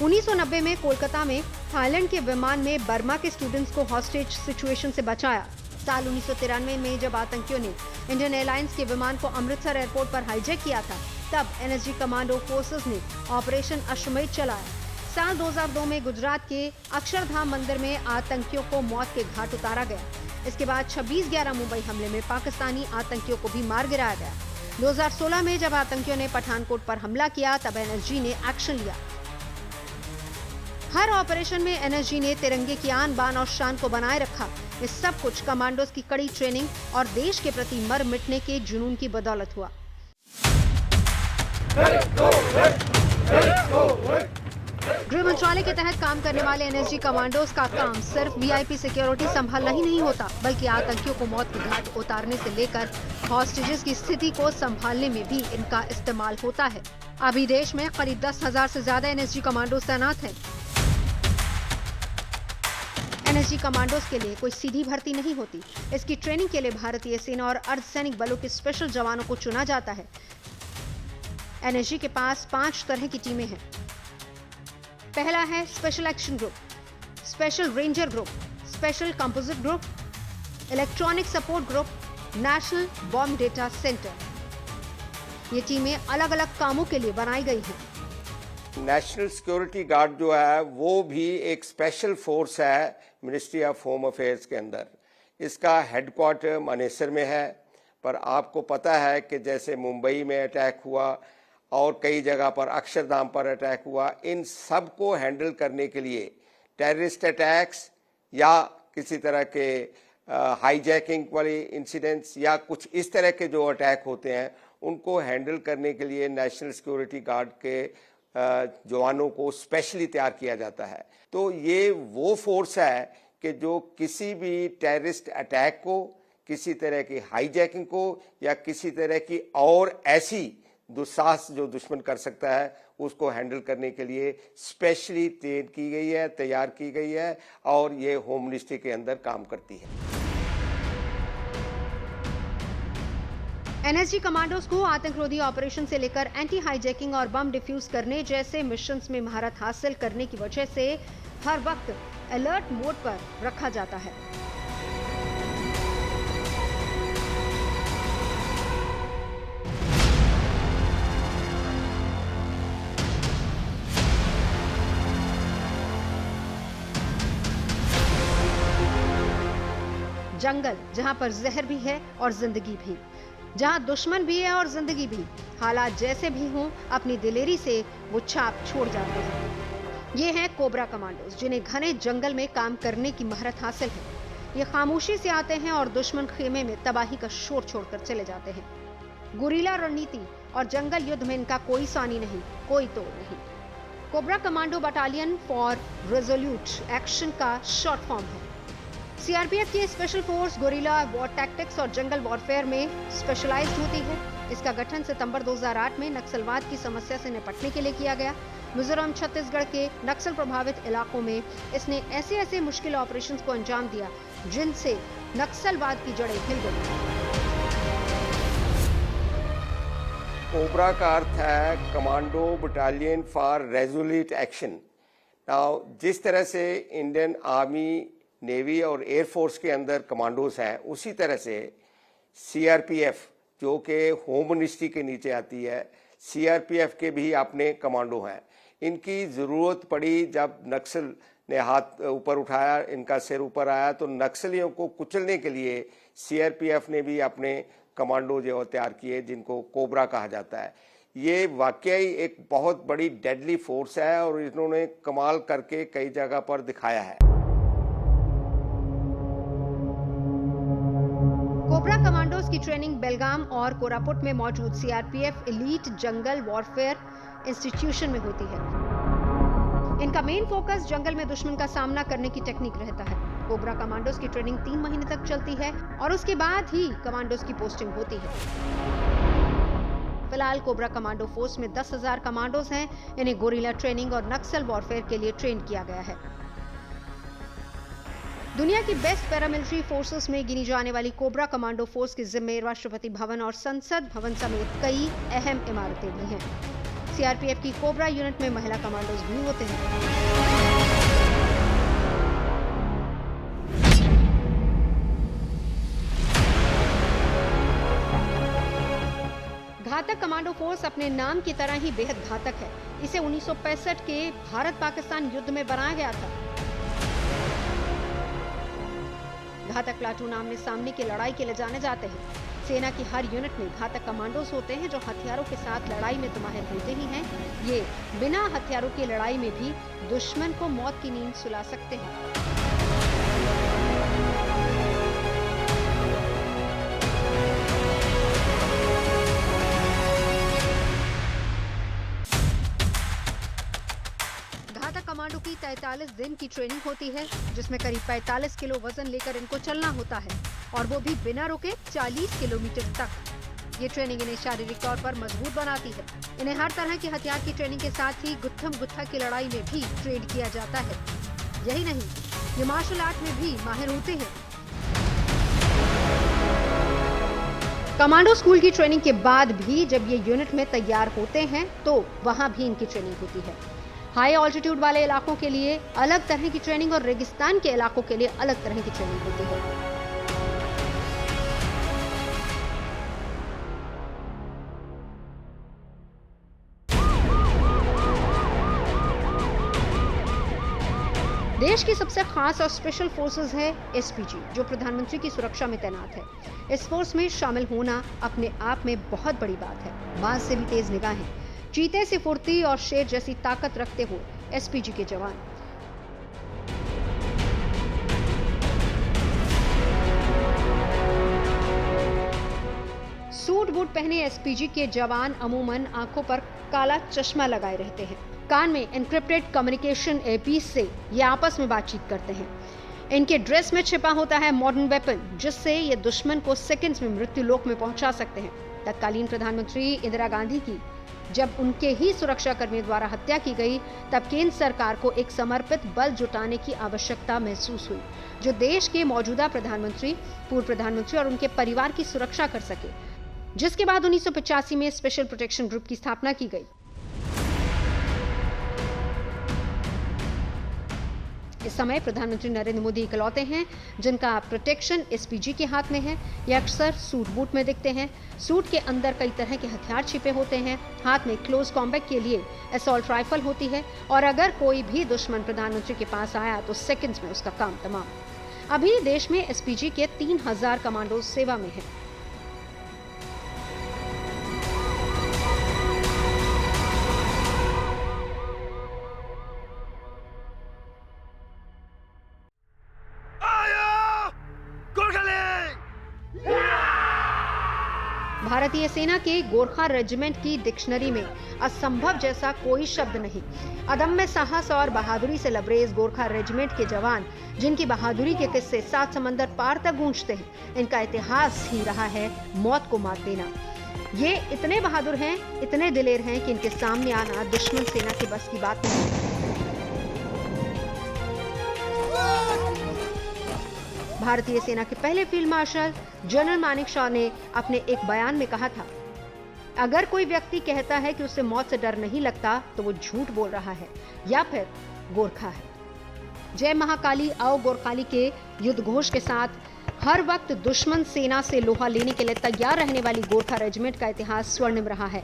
Speaker 1: 1990 में कोलकाता में थाईलैंड के विमान में बर्मा के स्टूडेंट्स को हॉस्टेज सिचुएशन से बचाया। साल 1993 में जब आतंकियों ने इंडियन एयरलाइंस के विमान को अमृतसर एयरपोर्ट पर हाईजैक किया था, तब एनएसजी कमांडो फोर्सेस ने ऑपरेशन अश्वमेध चलाया। साल 2002 में गुजरात के अक्षरधाम मंदिर में आतंकियों को मौत के घाट उतारा गया। इसके बाद 26/11 मुंबई हमले में पाकिस्तानी आतंकियों को भी मार गिराया गया। 2016 में जब आतंकियों ने पठानकोट पर हमला किया, तब एनएसजी ने एक्शन लिया। हर ऑपरेशन में एनएसजी ने तिरंगे की आन बान और शान को बनाए रखा। ये सब कुछ कमांडोज की कड़ी ट्रेनिंग और देश के प्रति मर मिटने के जुनून की बदौलत हुआ। गृह मंत्रालय के तहत काम करने वाले एनएसजी कमांडोज का काम सिर्फ वीआईपी सिक्योरिटी संभालना ही नहीं होता, बल्कि आतंकियों को मौत के घाट उतारने से लेकर हॉस्टेजेस की स्थिति को संभालने में भी इनका इस्तेमाल होता है। अभी देश में करीब 10,000 से ज्यादा एनएसजी कमांडोज तैनात हैं। एनएसजी कमांडोज के लिए कोई सीधी भर्ती नहीं होती। इसकी ट्रेनिंग के लिए भारतीय सेना और अर्धसैनिक बलों के स्पेशल जवानों को चुना जाता है। एनएसजी के पास 5 तरह की टीमें हैं। पहला है special action group, special ranger group, special composite group, electronic support group, national bomb data centre. ये टीमें अलग अलग कामों के लिए बनाई गई हैं।
Speaker 4: नेशनल सिक्योरिटी गार्ड जो है वो भी एक स्पेशल फोर्स है मिनिस्ट्री ऑफ होम अफेयर्स के अंदर। इसका हेडक्वार्टर मानेसर में है, पर आपको पता है कि जैसे मुंबई में अटैक हुआ और कई जगह पर अक्षरधाम पर अटैक हुआ, इन सब को हैंडल करने के लिए टेररिस्ट अटैक्स या किसी तरह के हाईजैकिंग वाले इंसिडेंट्स या कुछ इस तरह के जो अटैक होते हैं, उनको हैंडल करने के लिए नेशनल सिक्योरिटी गार्ड के जवानों को स्पेशली तैयार किया जाता है। तो ये वो फोर्स है कि जो किसी भी टेररिस्ट अटैक को, किसी तरह की हाईजैकिंग को या किसी तरह की और ऐसी दुस्साहस जो दुश्मन कर सकता है, उसको हैंडल करने के लिए स्पेशली ट्रेन की गई है, तैयार की गई है और ये होम मिनिस्ट्री के अंदर काम करती है।
Speaker 1: एनएसजी कमांडोज को आतंकरोधी ऑपरेशन से लेकर एंटी हाईजैकिंग और बम डिफ्यूज करने जैसे मिशंस में महारत हासिल करने की वजह से हर वक्त अलर्ट मोड पर रखा जाता है। जंगल जहां पर जहर भी है और जिंदगी भी, जहां दुश्मन भी है और जिंदगी भी, हालात जैसे भी हों अपनी दिलेरी से वो छाप छोड़ जाते हैं। ये हैं कोबरा कमांडोज, जिन्हें घने जंगल में काम करने की महारत हासिल है। ये खामोशी से आते हैं और दुश्मन खेमे में तबाही का शोर छोड़कर चले जाते हैं। गुरीला रणनीति और जंगल युद्ध में इनका कोई सानी नहीं, कोई तोड़ नहीं। Cobra commando battalion for resolute action का शॉर्ट फॉर्म है। सीआरपीएफ की special force gorilla war tactics और जंगल वॉरफेयर में स्पेशलाइज्ड होती है। इसका गठन सितंबर 2008 में नक्सलवाद की समस्या से निपटने के लिए किया गया। मिजोरम, छत्तीसगढ़ के नक्सल प्रभावित इलाकों में इसने ऐसे मुश्किल ऑपरेशंस को अंजाम दिया जिनसे नक्सलवाद की जड़ें हिल गई।
Speaker 4: कोबरा का अर्थ है commando battalion for resolute action. Now जिस तरह से इंडियन आर्मी, नेवी और एयरफोर्स के अंदर कमांडोज हैं, उसी तरह से सीआरपीएफ जो कि होम मिनिस्ट्री के नीचे आती है, सीआरपीएफ के भी अपने कमांडो हैं। इनकी ज़रूरत पड़ी जब नक्सल ने हाथ ऊपर उठाया, इनका सिर ऊपर आया, तो नक्सलियों को कुचलने के लिए सीआरपीएफ ने भी अपने कमांडो जो तैयार किए, जिनको कोबरा कहा जाता है। ये वाकई एक बहुत बड़ी डेडली फोर्स है और इन्होंने कमाल करके कई जगह पर दिखाया है।
Speaker 1: कोबरा कमांडोज की ट्रेनिंग बेलगाम और कोरापुट में मौजूद सीआरपीएफ एलीट जंगल वॉरफेयर इंस्टीट्यूशन में होती है। इनका मेन फोकस जंगल में दुश्मन का सामना करने की टेक्निक रहता है। कोबरा कमांडोज की ट्रेनिंग 3 महीने तक चलती है और उसके बाद ही कमांडोज की पोस्टिंग होती है। फिलहाल कोबरा कमांडो फोर्स में 10,000 कमांडोज हैं। इन्हें गोरिल्ला ट्रेनिंग और नक्सल वॉरफेयर के लिए ट्रेन किया गया है। दुनिया की बेस्ट पैरामिलिट्री फोर्सेस में गिनी जाने वाली कोबरा कमांडो फोर्स के जिम्मे राष्ट्रपति भवन और संसद भवन समेत कई अहम इमारतें भी हैं। सीआरपीएफ की कोबरा यूनिट में महिला कमांडोज भी होते हैं। घातक कमांडो फोर्स अपने नाम की तरह ही बेहद घातक है। इसे 1965 के भारत-पाकिस्तान युद्ध में बनाया गया था। घातक प्लाटून आमने सामने की लड़ाई के लिए जाने जाते हैं। सेना की हर यूनिट में घातक कमांडोज होते हैं जो हथियारों के साथ लड़ाई में तो माहिर होते ही हैं। ये बिना हथियारों की लड़ाई में भी दुश्मन को मौत की नींद सुला सकते हैं। कमांडो की 43 दिन की ट्रेनिंग होती है, जिसमें करीब 45 किलो वजन लेकर इनको चलना होता है और वो भी बिना रुके 40 किलोमीटर तक। ये ट्रेनिंग इन्हें शारीरिक तौर पर मजबूत बनाती है। इन्हें हर तरह के हथियार की ट्रेनिंग के साथ ही गुत्थम गुत्था की लड़ाई में भी ट्रेन किया जाता है। यही नहीं, ये मार्शल आर्ट में भी माहिर होते हैं। कमांडो स्कूल की ट्रेनिंग के बाद भी जब ये यूनिट में तैयार होते हैं तो वहां भी इनकी ट्रेनिंग होती है। हाई ऑल्टीट्यूड वाले इलाकों के लिए अलग तरह की ट्रेनिंग और रेगिस्तान के इलाकों के लिए अलग तरह की ट्रेनिंग होती है। देश की सबसे खास और स्पेशल फोर्सेस है एसपीजी, जो प्रधानमंत्री की सुरक्षा में तैनात है। इस फोर्स में शामिल होना अपने आप में बहुत बड़ी बात है। बाज से भी तेज निगाहें, चीते से फुर्ती और शेर जैसी ताकत रखते हुए एसपीजी के जवान। सूट बूट पहने एसपीजी के जवान अमूमन आंखों पर काला चश्मा लगाए रहते हैं। कान में एन्क्रिप्टेड कम्युनिकेशन एयरपीस से ये आपस में बातचीत करते हैं। इनके ड्रेस में छिपा होता है मॉडर्न वेपन, जिससे ये दुश्मन को सेकंड्स में मृत्यु लोक में पहुंचा सकते हैं। तत्कालीन प्रधानमंत्री इंदिरा गांधी की जब उनके ही सुरक्षा कर्मियों द्वारा हत्या की गई, तब केंद्र सरकार को एक समर्पित बल जुटाने की आवश्यकता महसूस हुई, जो देश के मौजूदा प्रधानमंत्री, पूर्व प्रधानमंत्री और उनके परिवार की सुरक्षा कर सके। जिसके बाद 1985 में स्पेशल प्रोटेक्शन ग्रुप की स्थापना की गई। इस समय प्रधानमंत्री नरेंद्र मोदी इकलौते हैं जिनका प्रोटेक्शन एसपीजी के हाथ में है। ये अक्सर सूट बूट में दिखते हैं। सूट के अंदर कई तरह के हथियार छिपे होते हैं। हाथ में क्लोज कॉम्बैट के लिए असॉल्ट राइफल होती है और अगर कोई भी दुश्मन प्रधानमंत्री के पास आया तो सेकंड्स में उसका काम तमाम। अभी देश में एसपीजी के 3000 कमांडो सेवा में हैं। भारतीय सेना के गोरखा रेजिमेंट की डिक्शनरी में असंभव जैसा कोई शब्द नहीं। अदम्य साहस और बहादुरी से लबरेज गोरखा रेजिमेंट के जवान, जिनकी बहादुरी के किस्से 7 समंदर पार तक गूंजते हैं, इनका इतिहास ही रहा है मौत को मात देना। ये इतने बहादुर हैं, इतने दिलेर हैं कि इनके सामने आना दुश्मन सेना के बस की बात नहीं है। भारतीय सेना के पहले field marshal general Manek Shaw ने अपने एक बयान में कहा था, अगर कोई व्यक्ति कहता है कि उसे मौत से डर नहीं लगता तो वो झूठ बोल रहा है या फिर गोरखा है। जय महाकाली आओ गोरखाली के युद्ध घोष के साथ हर वक्त दुश्मन सेना से लोहा लेने के लिए तैयार रहने वाली गोरखा रेजिमेंट का इतिहास स्वर्णिम रहा है।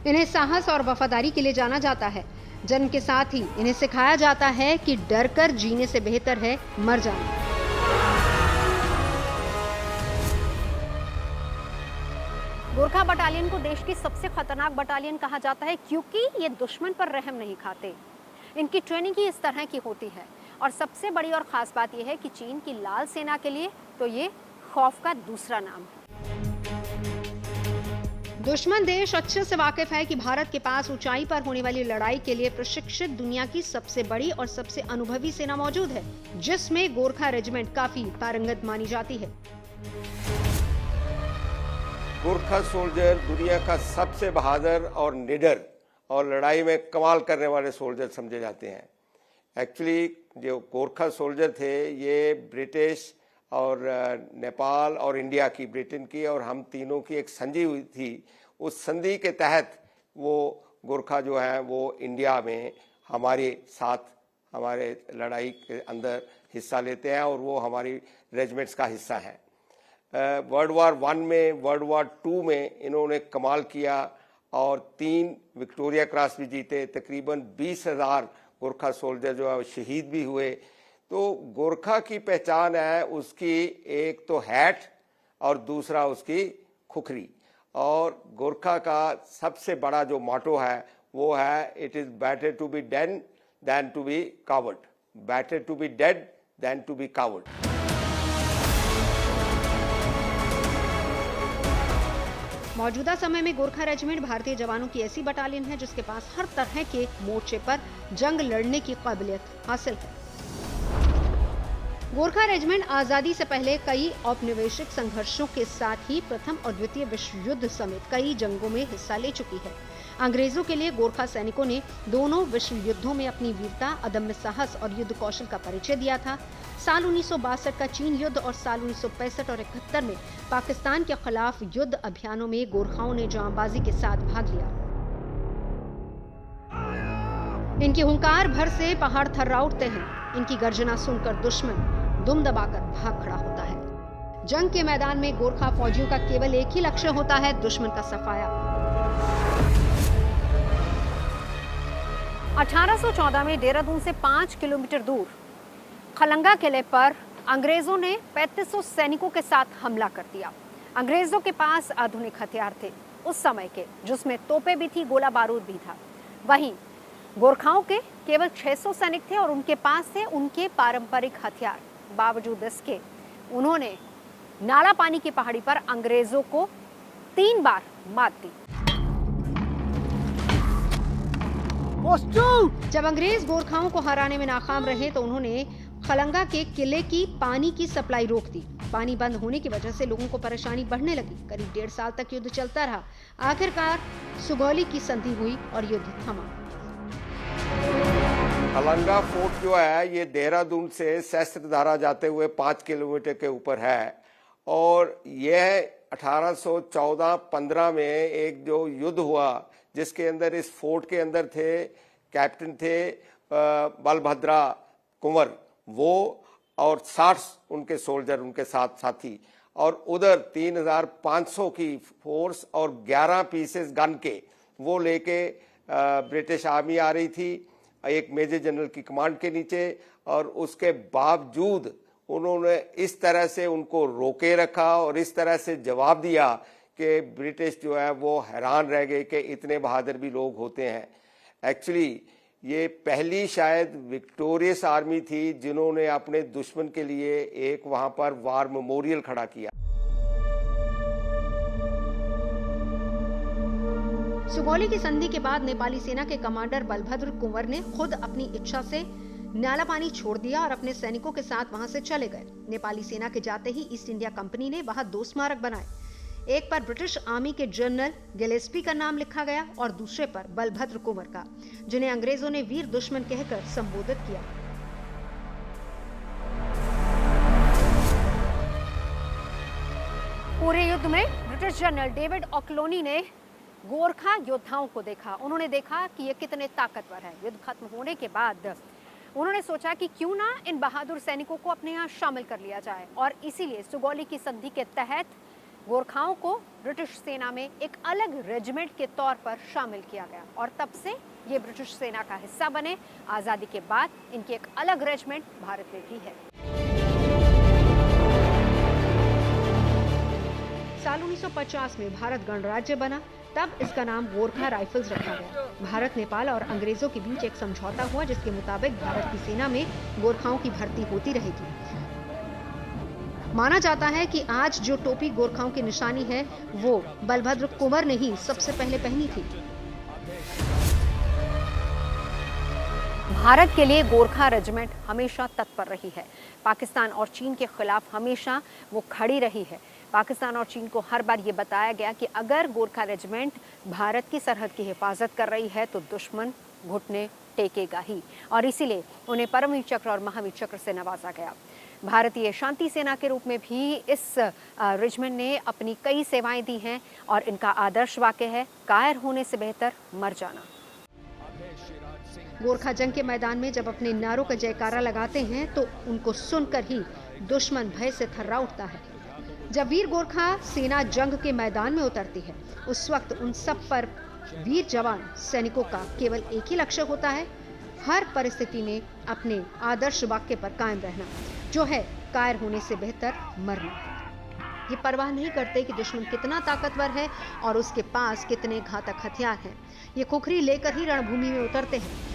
Speaker 1: इन्हें साहस और वफादारी के लिए जाना जाता है। जन्म के साथ ही इन्हें सिखाया जाता है कि डरकर जीने से बेहतर है मर जाना। गोरखा बटालियन को देश की सबसे खतरनाक बटालियन कहा जाता है क्योंकि ये दुश्मन पर रहम नहीं खाते। इनकी ट्रेनिंग ही इस तरह की होती है और सबसे बड़ी और खास बात यह है कि चीन की लाल सेना के लिए तो ये खौफ का दूसरा नाम है। दुश्मन देश अच्छे से वाकिफ है कि भारत के पास ऊंचाई पर होने वाली लड़ाई के लिए प्रशिक्षित दुनिया की सबसे बड़ी और सबसे अनुभवी सेना मौजूद है, जिसमें गोरखा रेजिमेंट काफी पारंगत मानी जाती है।
Speaker 4: गोरखा सोल्जर दुनिया का सबसे बहादुर और निडर और लड़ाई में कमाल करने वाले सोल्जर समझे जाते हैं। एक्चुअली जो गोरखा सोल्जर थे ये ब्रिटिश और नेपाल और इंडिया की, ब्रिटेन की और हम तीनों की एक संधि हुई थी। उस संधि के तहत वो गोरखा जो है वो इंडिया में हमारे साथ हमारे लड़ाई के अंदर हिस्सा लेते हैं और वो हमारी रेजिमेंट्स का हिस्सा है। वर्ल्ड वार 1 में, वर्ल्ड वार 2 में इन्होंने कमाल किया और 3 विक्टोरिया क्रॉस भी जीते। तकरीबन 20,000 गोरखा सोल्जर जो है शहीद भी हुए। तो गोरखा की पहचान है उसकी एक तो हैट और दूसरा उसकी खुखरी। और गोरखा का सबसे बड़ा जो मोटो है वो है it is better to be dead than to be coward, better to be dead than to be coward.
Speaker 1: मौजूदा समय में गोरखा रेजिमेंट भारतीय जवानों की ऐसी बटालियन है जिसके पास हर तरह के मोर्चे पर जंग लड़ने की काबिलियत हासिल है। गोरखा रेजिमेंट आजादी से पहले कई औपनिवेशिक संघर्षों के साथ ही प्रथम और द्वितीय विश्व युद्ध समेत कई जंगों में हिस्सा ले चुकी है। अंग्रेजों के लिए गोरखा सैनिकों ने दोनों विश्व युद्धों में अपनी वीरता, अदम्य साहस और युद्ध कौशल का परिचय दिया था। साल 1962 का चीन युद्ध और साल 1965 और 71 में पाकिस्तान के खिलाफ युद्ध अभियानों में गोरखाओं ने जांबाजी के साथ भाग लिया। इनकी हुंकार भर से पहाड़ थर्रा उठते हैं। इनकी गर्जना सुनकर दुश्मन दुम दबाकर भाग खड़ा होता है। जंग के मैदान में गोरखा फौजियों का केवल एक ही लक्ष्य होता है, दुश्मन का सफाया। 1814 में देहरादून से 5 किलोमीटर दूर खलंगा किले पर अंग्रेजों ने 3500 सैनिकों के साथ हमला कर दिया। अंग्रेजों के पास आधुनिक हथियार थे उस समय के, जिसमें तोपें भी थी, गोला बारूद भी था। वहीं गोरखाओं के केवल 600 सैनिक थे और उनके पास थे उनके पारंपरिक हथियार। बावजूद इसके उन्होंने नाला पानी की पहाड़ी पर अंग्रेजों को 3 बार मात दी। जब अंग्रेज गोरखाओं को हराने में नाकाम रहे तो उन्होंने खलंगा के किले की पानी की सप्लाई रोक दी। पानी बंद होने की वजह से लोगों को परेशानी बढ़ने लगी। करीब 1.5 साल तक युद्ध चलता रहा। आखिरकार सुगौली की संधि हुई और युद्ध थमा।
Speaker 4: खलंगा फोर्ट जो है ये देहरादून से सहस्त्रधारा जाते हुए 5 किलोमीटर के ऊपर है और यह 1814-15 में एक जो युद्ध हुआ जिसके अंदर इस फोर्ट के अंदर थे कैप्टन थे बलभद्रा कुंवर वो और 60 उनके सोल्जर उनके साथ साथी और उधर 3500 की फोर्स और 11 पीसेस गन के वो लेके ब्रिटिश आर्मी आ रही थी एक मेजर जनरल की कमांड के नीचे। और उसके बावजूद उन्होंने इस तरह से उनको रोके रखा और इस तरह से जवाब दिया कि ब्रिटिश जो है वो हैरान रह गए कि इतने बहादुर भी लोग होते हैं। एक्चुअली ये पहली शायद विक्टोरियस आर्मी थी जिन्होंने अपने दुश्मन के लिए एक वहां पर वार मेमोरियल खड़ा किया।
Speaker 1: सुगौली की संधि के बाद नेपाली सेना के कमांडर बलभद्र कुंवर ने खुद अपनी इच्छा से नाला पानी छोड़ दिया और अपने सैनिकों के साथ वहां से चले गए। नेपाली सेना के जाते ही ईस्ट इंडिया कंपनी ने वहां 2 स्मारक बनाए। एक पर ब्रिटिश आर्मी के जनरल गिलेस्पी का नाम लिखा गया और दूसरे पर बलभद्र कुंवर का, जिन्हें अंग्रेजों ने वीर दुश्मन कहकर संबोधित किया। पूरे युद्ध में ब्रिटिश जनरल डेविड ऑक्लोनी ने गोरखा योद्धाओं को देखा। उन्होंने देखा कि ये कितने ताकतवर हैं। युद्ध खत्म होने के बाद उन्होंने सोचा कि क्यों ना इन बहादुर सैनिकों को अपने यहाँ शामिल कर लिया जाए और इसीलिए सुगौली की संधि के तहत गोरखाओं को ब्रिटिश सेना में एक अलग रेजिमेंट के तौर पर शामिल किया गया और तब से ये ब्रिटिश सेना का हिस्सा बने। आज़ादी के बाद इनकी एक अलग रेजिमेंट भारत में भी है। साल 1950 में भारत गणराज्य बना, तब इसका नाम गोरखा राइफल्स रखा गया। भारत, नेपाल और अंग्रेजों के बीच एक समझौता हुआ जिसके मुताबिक भारत की सेना में गोरखाओं की भर्ती होती रहेगी। माना जाता है कि आज जो टोपी गोरखाओं की निशानी है वो बलभद्र कुंवर ने ही सबसे पहले पहनी थी। भारत के लिए गोरखा रेजिमेंट हमेशा तत्पर रही है। पाकिस्तान और चीन के खिलाफ हमेशा वो खड़ी रही है। पाकिस्तान और चीन को हर बार ये बताया गया कि अगर गोरखा रेजिमेंट भारत की सरहद की हिफाजत कर रही है तो दुश्मन घुटने टेकेगा ही, और इसीलिए उन्हें परमवीर चक्र और महावीर चक्र से नवाजा गया। भारतीय शांति सेना के रूप में भी इस रेजिमेंट ने अपनी कई सेवाएं दी हैं और इनका आदर्श वाक्य है, कायर होने से बेहतर मर जाना। गोरखा जंग के मैदान में जब अपने नारों का जयकारा लगाते हैं तो उनको सुनकर ही दुश्मन भय से थर्रा उठता है। जब वीर गोरखा सेना जंग के मैदान में उतरती है उस वक्त उन सब पर वीर जवान सैनिकों का केवल एक ही लक्ष्य होता है, हर परिस्थिति में अपने आदर्श वाक्य पर कायम रहना, जो है कायर होने से बेहतर मरना। ये परवाह नहीं करते कि दुश्मन कितना ताकतवर है और उसके पास कितने घातक हथियार हैं। ये खुखरी लेकर ही रणभूमि में उतरते हैं।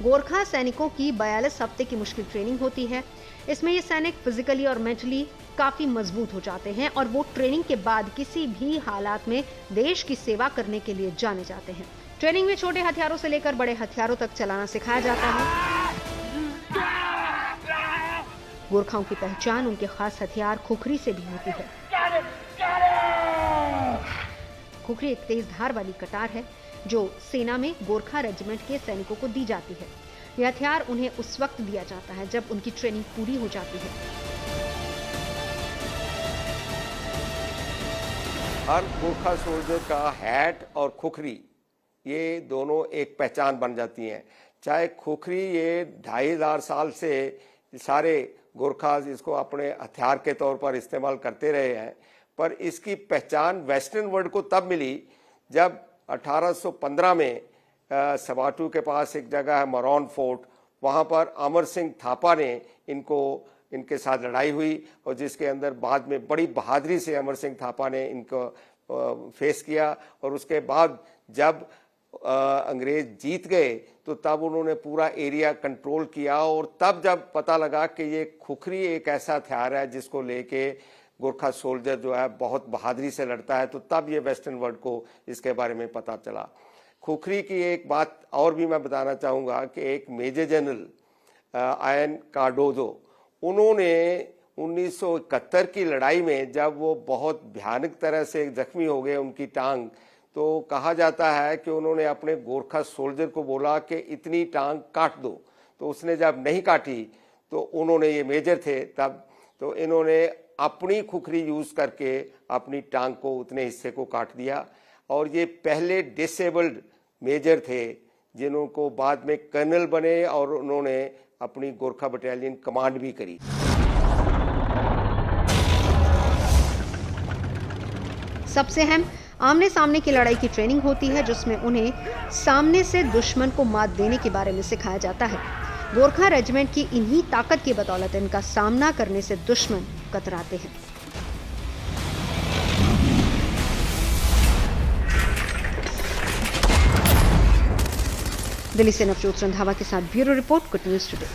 Speaker 1: गोरखा सैनिकों की 42 हफ्ते की मुश्किल ट्रेनिंग होती है। इसमें ये सैनिक फिजिकली और मेंटली काफी मजबूत हो जाते हैं और वो ट्रेनिंग के बाद किसी भी हालात में देश की सेवा करने के लिए जाने जाते हैं। ट्रेनिंग में छोटे हथियारों से लेकर बड़े हथियारों तक चलाना सिखाया जाता है। गोरखाओं की पहचान उनके खास हथियार खुखरी से भी होती है। खुखरी एक तेज धार वाली कटार है जो सेना में गोरखा रेजिमेंट के सैनिकों को दी जाती है। यह हथियार उन्हें उस वक्त दिया जाता है जब उनकी ट्रेनिंग पूरी हो जाती है।
Speaker 4: हर गोरखा सोल्जर का हैट और खुखरी ये दोनों एक पहचान बन जाती हैं। चाहे खुखरी ये 2500 साल से सारे गोरखा इसको अपने हथियार के तौर पर इस्तेमाल करते रहे हैं, पर इसकी पहचान वेस्टर्न वर्ल्ड को तब मिली जब 1815 में सवाटू के पास एक जगह है मरौन फोर्ट, वहाँ पर अमर सिंह थापा ने इनके साथ लड़ाई हुई और जिसके अंदर बाद में बड़ी बहादुरी से अमर सिंह थापा ने इनको फेस किया। और उसके बाद जब अंग्रेज जीत गए तो तब उन्होंने पूरा एरिया कंट्रोल किया और तब जब पता लगा कि ये खुखरी एक ऐसा हथियार है जिसको लेके गोरखा सोल्जर जो है बहुत बहादुरी से लड़ता है, तो तब ये वेस्टर्न वर्ल्ड को इसके बारे में पता चला। खुखरी की एक बात और भी मैं बताना चाहूँगा कि एक मेजर जनरल आयन कार्डोजो, उन्होंने 1971 की लड़ाई में जब वो बहुत भयानक तरह से जख्मी हो गए उनकी टांग, तो कहा जाता है कि उन्होंने अपने गोरखा सोल्जर को बोला कि इतनी टांग काट दो, तो उसने जब नहीं काटी तो उन्होंने, ये मेजर थे तब, तो इन्होंने अपनी खुखरी यूज करके अपनी टांग को उतने हिस्से को काट दिया। और ये पहले डिसेबल्ड मेजर थे जिनको बाद में कर्नल बने और उन्होंने अपनी गोरखा बटालियन कमांड भी करी।
Speaker 1: सबसे अहम आमने सामने की लड़ाई की ट्रेनिंग होती है जिसमें उन्हें सामने से दुश्मन को मात देने के बारे में सिखाया जाता है। गोरखा रेजिमेंट की इन्हीं ताकत की बदौलत इनका सामना करने से दुश्मन कतराते हैं। दिल्ली से नवजोत रंधावा के साथ bureau report, good news today.